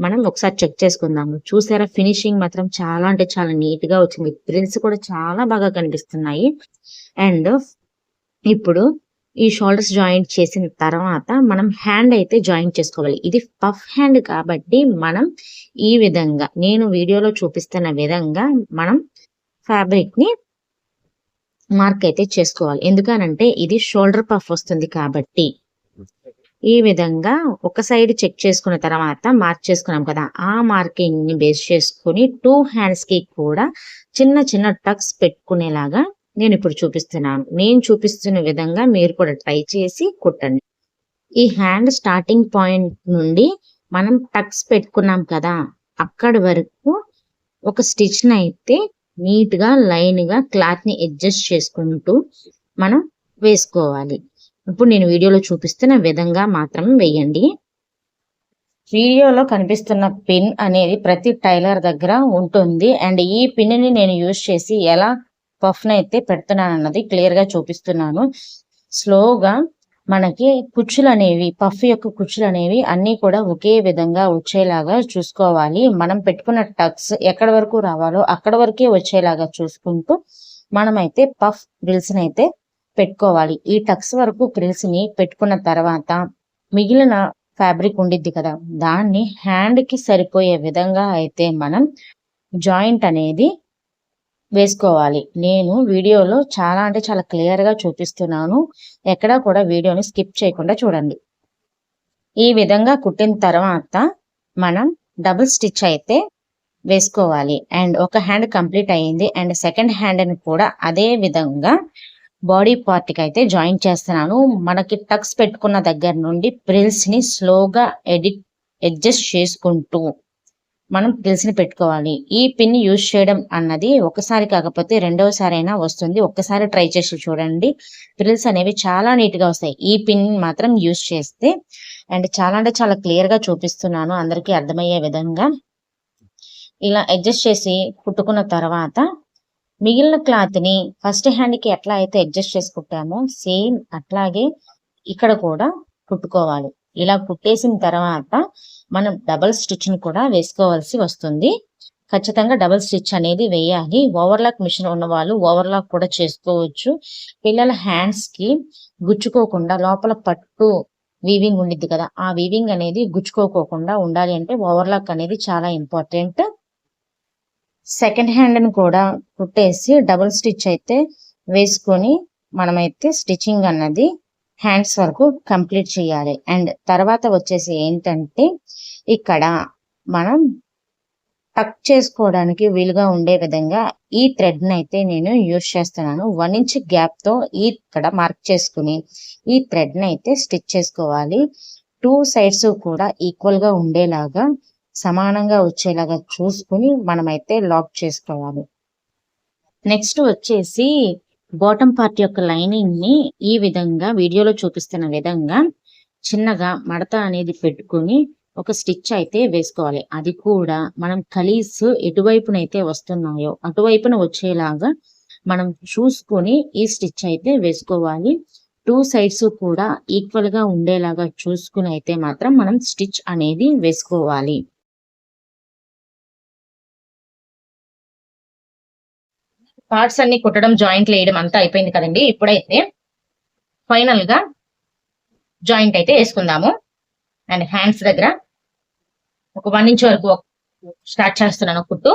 మనం ఒకసారి చెక్ చేసుకుందాము. చూసారా, ఫినిషింగ్ మాత్రం చాలా అంటే చాలా నీట్ గా వచ్చింది. ప్రిల్స్ కూడా చాలా బాగా కనిపిస్తున్నాయి. అండ్ ఇప్పుడు ఈ షోల్డర్స్ జాయింట్ చేసిన తర్వాత మనం హ్యాండ్ అయితే జాయింట్ చేసుకోవాలి. ఇది పఫ్ హ్యాండ్ కాబట్టి మనం ఈ విధంగా నేను వీడియోలో చూపిస్తున్న విధంగా మనం ఫ్యాబ్రిక్ ని మార్క్ అయితే చేసుకోవాలి. ఎందుకనంటే ఇది షోల్డర్ పఫ్ వస్తుంది కాబట్టి. ఈ విధంగా ఒక సైడ్ చెక్ చేసుకున్న తర్వాత మార్క్ చేసుకున్నాం కదా, ఆ మార్కింగ్ ని బేస్ చేసుకుని 2 హ్యాండ్స్ కి కూడా చిన్న చిన్న టక్స్ పెట్టుకునేలాగా నేను ఇప్పుడు చూపిస్తున్నాను. నేను చూపిస్తున్న విధంగా మీరు కూడా ట్రై చేసి కుట్టండి. ఈ హ్యాండ్ స్టార్టింగ్ పాయింట్ నుండి మనం టక్స్ పెట్టుకున్నాం కదా, అక్కడి వరకు ఒక స్టిచ్ ని అయితే నీట్ గా లైన్ గా క్లాత్ ని అడ్జస్ట్ చేసుకుంటూ మనం వేసుకోవాలి. ఇప్పుడు నేను వీడియోలో చూపిస్తున్న విధంగా మాత్రం వేయండి. వీడియోలో కనిపిస్తున్న పిన్ అనేది ప్రతి టైలర్ దగ్గర ఉంటుంది. అండ్ ఈ పిన్ ని నేను యూజ్ చేసి ఎలా పఫ్ అయితే పెడుతున్నాను అన్నది క్లియర్ గా చూపిస్తున్నాను. స్లోగా మనకి కుచ్చులు అనేవి, పఫ్ యొక్క కుచ్చులు అనేవి అన్ని కూడా ఒకే విధంగా వచ్చేలాగా చూసుకోవాలి. మనం పెట్టుకున్న టక్స్ ఎక్కడి వరకు రావాలో అక్కడ వరకే వచ్చేలాగా చూసుకుంటూ మనమైతే పఫ్ డ్రిల్స్ అయితే పెట్టుకోవాలి. ఈ టక్స్ వరకు ప్రిల్స్ ని పెట్టుకున్న తర్వాత మిగిలిన ఫ్యాబ్రిక్ ఉండిద్ది కదా, దాన్ని హ్యాండ్ కి సరిపోయే విధంగా అయితే మనం జాయింట్ అనేది వేసుకోవాలి. నేను వీడియోలో చాలా అంటే చాలా క్లియర్ గా చూపిస్తున్నాను. ఎక్కడా కూడా వీడియోని స్కిప్ చేయకుండా చూడండి. ఈ విధంగా కుట్టిన తర్వాత మనం డబుల్ స్టిచ్ అయితే వేసుకోవాలి. అండ్ ఒక హ్యాండ్ కంప్లీట్ అయ్యింది. అండ్ సెకండ్ హ్యాండ్ ని కూడా అదే విధంగా బాడీ పార్ట్ కి అయితే జాయిన్ చేస్తున్నాను. మనకి టక్స్ పెట్టుకున్న దగ్గర నుండి ప్రిల్స్ ని స్లోగా అడ్జస్ట్ చేసుకుంటూ మనం ప్రిల్స్ ని పెట్టుకోవాలి. ఈ పిన్ యూజ్ చేయడం అన్నది ఒకసారి కాకపోతే రెండవసారి అయినా వస్తుంది. ఒక్కసారి ట్రై చేసి చూడండి. ప్రిల్స్ అనేవి చాలా నీట్ గా వస్తాయి ఈ పిన్ మాత్రం యూజ్ చేస్తే. అండ్ చాలా అంటే చాలా క్లియర్ గా చూపిస్తున్నాను అందరికీ అర్థమయ్యే విధంగా. ఇలా అడ్జస్ట్ చేసి కుట్టుకున్న తర్వాత మిగిలిన క్లాత్ ని ఫస్ట్ హ్యాండ్ కి ఎట్లా అయితే అడ్జస్ట్ చేసి కుట్టామో సేమ్ అట్లాగే ఇక్కడ కూడా కుట్టుకోవాలి. ఇలా కుట్టేసిన తర్వాత మనం డబల్ స్టిచ్ ని కూడా వేసుకోవాల్సి వస్తుంది. ఖచ్చితంగా డబల్ స్టిచ్ అనేది వేయాలి. ఓవర్లాక్ మిషన్ ఉన్న వాళ్ళు ఓవర్లాక్ కూడా చేసుకోవచ్చు. పిల్లల హ్యాండ్స్ కి గుచ్చుకోకుండా లోపల పట్టు వీవింగ్ ఉండిద్ది కదా, ఆ వీవింగ్ అనేది గుచ్చుకోకుండా ఉండాలి అంటే ఓవర్లాక్ అనేది చాలా ఇంపార్టెంట్. సెకండ్ హ్యాండ్ ని కూడా కుట్టేసి డబుల్ స్టిచ్ అయితే వేసుకొని మనమైతే స్టిచ్చింగ్ అన్నది హ్యాండ్స్ వరకు కంప్లీట్ చేయాలి. అండ్ తర్వాత వచ్చేసి ఏంటంటే ఇక్కడ మనం టక్ చేసుకోవడానికి వీలుగా ఉండే విధంగా ఈ థ్రెడ్ ని అయితే నేను యూజ్ చేస్తున్నాను. 1 ఇంచ్ గ్యాప్ తో ఇక్కడ మార్క్ చేసుకుని ఈ థ్రెడ్ ని అయితే స్టిచ్ చేసుకోవాలి. 2 సైడ్స్ కూడా ఈక్వల్ గా ఉండేలాగా సమానంగా వచ్చేలాగా చూసుకుని మనమైతే లాక్ చేసుకోవాలి. నెక్స్ట్ వచ్చేసి బాటమ్ పార్ట్ యొక్క లైనింగ్ ని ఈ విధంగా వీడియోలో చూపిస్తున్న విధంగా చిన్నగా మడత అనేది పెట్టుకుని ఒక స్టిచ్ అయితే వేసుకోవాలి. అది కూడా మనం కలీస్ ఎటువైపునైతే వస్తున్నాయో అటువైపున వచ్చేలాగా మనం చూసుకొని ఈ స్టిచ్ అయితే వేసుకోవాలి. 2 సైడ్స్ కూడా ఈక్వల్ గా ఉండేలాగా చూసుకుని అయితే మాత్రం మనం స్టిచ్ అనేది వేసుకోవాలి. పార్ట్స్ అన్ని కుట్టడం, జాయింట్లు వేయడం అంతా అయిపోయింది కదండి. ఇప్పుడైతే ఫైనల్ గా జాయింట్ అయితే వేసుకుందాము. అండ్ హ్యాండ్స్ దగ్గర ఒక 1 ఇంచ్ వరకు స్టార్ట్ చేస్తున్నాను కుట్టు.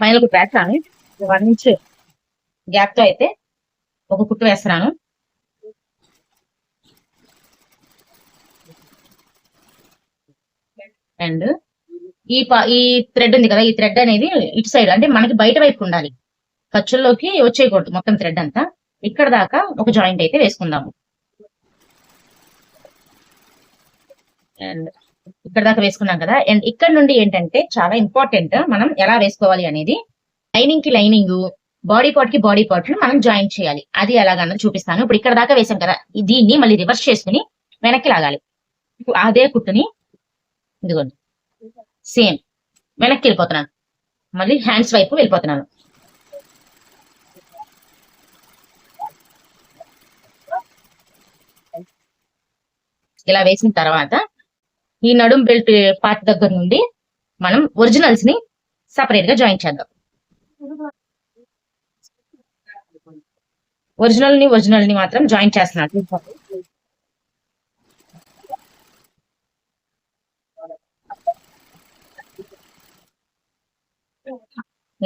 ఫైనల్ కుట్టు వేస్తాను. 1 ఇంచ్ గ్యాప్ తో అయితే ఒక కుట్టు వేస్తున్నాను. అండ్ ఈ థ్రెడ్ ఉంది కదా, ఈ థ్రెడ్ అనేది ఇటు సైడ్ అంటే మనకి బయట వైపు ఉండాలి, ఖర్చుల్లోకి వచ్చేయకూడదు మొత్తం థ్రెడ్ అంతా. ఇక్కడ దాకా ఒక జాయింట్ అయితే వేసుకుందాము. అండ్ ఇక్కడ దాకా వేసుకున్నాం కదా. అండ్ ఇక్కడ నుండి ఏంటంటే చాలా ఇంపార్టెంట్ మనం ఎలా వేసుకోవాలి అనేది. లైనింగ్ కి లైనింగ్, బాడీ పార్ట్ కి బాడీ పార్ట్ మనం జాయిన్ చేయాలి. అది ఎలాగన్నది చూపిస్తాను. ఇప్పుడు ఇక్కడ దాకా వేసాం కదా, దీన్ని మళ్ళీ రివర్స్ చేసుకుని వెనక్కి లాగాలి. అదే కుట్టుని ఇదిగోండి సేమ్ వెనక్కి వెళ్ళిపోతున్నాను, మళ్ళీ హ్యాండ్స్ వైపు వెళ్ళిపోతున్నాను. ఇలా వేసిన తర్వాత ఈ నడుం బెల్ట్ పార్ట్ దగ్గర నుండి మనం ఒరిజినల్స్ ని సపరేట్ గా జాయిన్ చేద్దాం. ఒరిజినల్ ని మాత్రం జాయిన్ చేస్తున్నాను.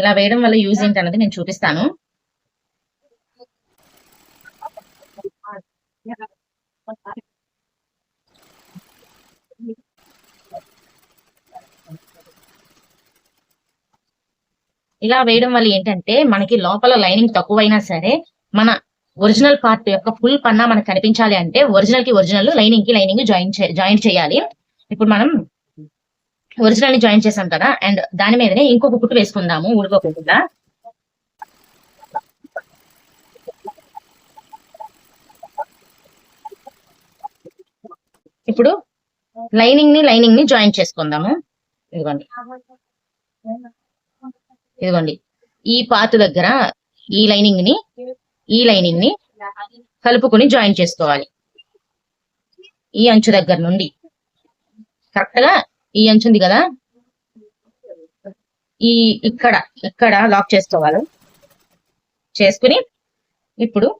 ఇలా వేయడం వల్ల యూజ్ ఏంటన్నది నేను చూపిస్తాను. ఇలా వేయడం వల్ల ఏంటంటే మనకి లోపల లైనింగ్ తక్కువైనా సరే మన ఒరిజినల్ పార్ట్ యొక్క ఫుల్ పన్నా మనకు కనిపించాలి అంటే ఒరిజినల్ కి ఒరిజినల్, లైనింగ్ కి లైనింగ్ జాయిన్ చేయాలి. ఇప్పుడు మనం ఒరిజినల్ ని జాయిన్ చేసాం కదా, అండ్ దాని మీదనే ఇంకొక కుట్టు వేసుకుందాము ఊడిపోకుండా. ఇప్పుడు లైనింగ్ ని జాయిన్ చేసుకుందాము. ఇదిగోండి ఈ పార్ట్ దగ్గర ఈ లైనింగ్ ని కలుపుకొని జాయిన్ చేసుకోవాలి. ఈ అంచు దగ్గర నుండి కరెక్ట్ గా ఈ అంచు ఉంది కదా, ఇక్కడ లాక్ చేసుకోవాలి. చేసుకుని ఇప్పుడు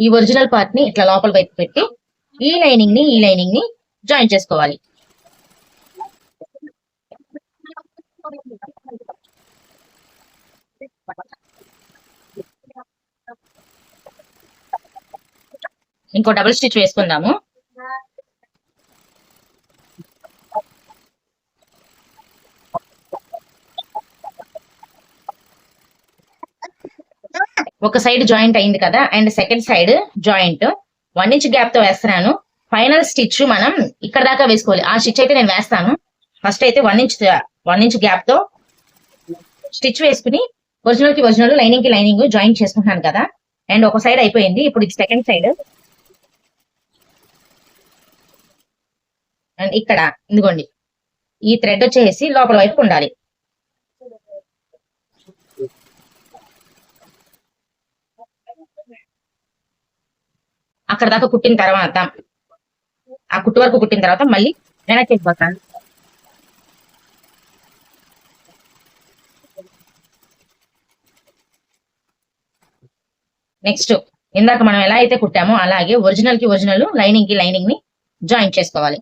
ఈ ఒరిజినల్ పార్ట్ ని ఇట్లా లోపల వైపు పెట్టి ఈ లైనింగ్ ని జాయిన్ చేసుకోవాలి. ఇంకో డబుల్ స్టిచ్ వేసుకుందాము. ఒక సైడ్ జాయింట్ అయింది కదా, and second side joint 1 inch gap తో వేస్తున్నాను. ఫైనల్ స్టిచ్ మనం ఇక్కడ దాకా వేసుకోవాలి. ఆ స్టిచ్ అయితే నేను వేస్తాను. ఫస్ట్ అయితే 1 ఇంచ్ గ్యాప్ తో స్టిచ్ వేసుకుని ఒరిజినల్ కి ఒరిజినల్, లైనింగ్ కి లైనింగ్ జాయిన్ చేసుకుంటున్నాను కదా, అండ్ ఒక సైడ్ అయిపోయింది. ఇప్పుడు ఇది సెకండ్ సైడ్. అండ్ ఇక్కడ ఇదిగోండి ఈ థ్రెడ్ వచ్చేసి లోపల వైపు ఉండాలి. అక్కడ దాకా కుట్టిన తర్వాత, ఆ కుట్టు వరకు కుట్టిన తర్వాత మళ్ళీ వెనక్కి వెళ్ళిపోతాను. నెక్స్ట్ ఇందాక మనం ఎలా అయితే కుట్టామో అలాగే ఒరిజినల్ కి ఒరిజినల్, లైనింగ్ కి లైనింగ్ ని జాయిన్ చేసుకోవాలి.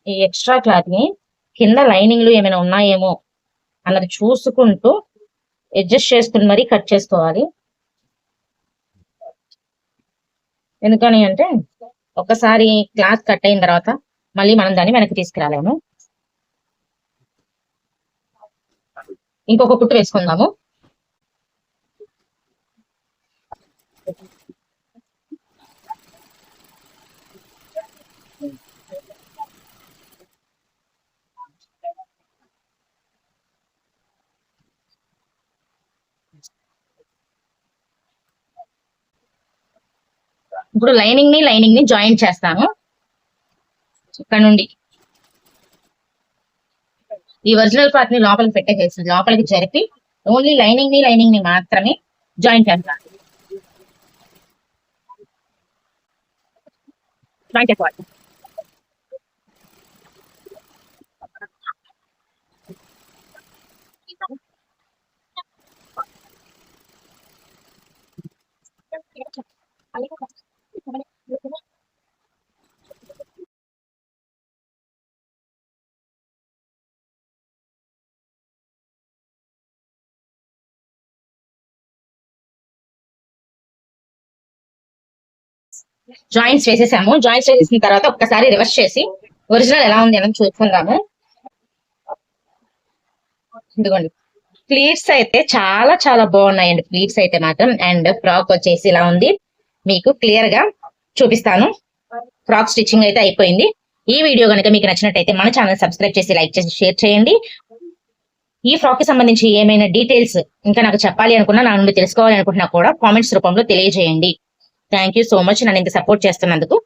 ఈ ఎక్స్ట్రా క్లాత్ ని కింద లైనింగ్లు ఏమైనా ఉన్నాయేమో అన్నది చూసుకుంటూ అడ్జస్ట్ చేసుకుని మరీ కట్ చేసుకోవాలి. ఎందుకని అంటే ఒకసారి క్లాత్ కట్ అయిన తర్వాత మళ్ళీ మనం దాన్ని వెనక్కి తీసుకురాలేము. ఇంకొక కుట్టు వేసుకుందాము. ఇప్పుడు లైనింగ్ ని జాయిన్ చేస్తాను. ఇక్కడ నుండి ఈ ఒరిజినల్ పార్ట్ ని లోపలికి పెట్టేసి లోపలికి జరిపి ఓన్లీ లైనింగ్ ని మాత్రమే జాయిన్ చేస్తాను. జాయిన్ చేసుకోవాలి. జాయింట్స్ వేసేసాము. జాయింట్స్ వేసేసిన తర్వాత ఒక్కసారి రివర్స్ చేసి ఒరిజినల్ ఎలా ఉంది అని చూసుకుందాము. ఇదిగోండి ప్లీట్స్ అయితే చాలా చాలా బాగున్నాయండి. ప్లీట్స్ అయితే మాత్రం. అండ్ ఫ్రాక్ వచ్చేసి ఇలా ఉంది. మీకు క్లియర్ గా చూపిస్తాను. ఫ్రాక్ స్టిచ్చింగ్ అయితే అయిపోయింది. ఈ వీడియో కనుక మీకు నచ్చినట్టయితే మన ఛానల్ సబ్స్క్రైబ్ చేసి, లైక్ చేసి, షేర్ చేయండి. ఈ ఫ్రాక్ కి సంబంధించి ఏమైనా డీటెయిల్స్ ఇంకా నాకు చెప్పాలి అనుకున్నా, నా నుండి తెలుసుకోవాలి అనుకుంటున్నా కూడా కామెంట్స్ రూపంలో తెలియజేయండి. థ్యాంక్ యూ సో మచ్ నన్ను ఇంత సపోర్ట్ చేస్తున్నందుకు.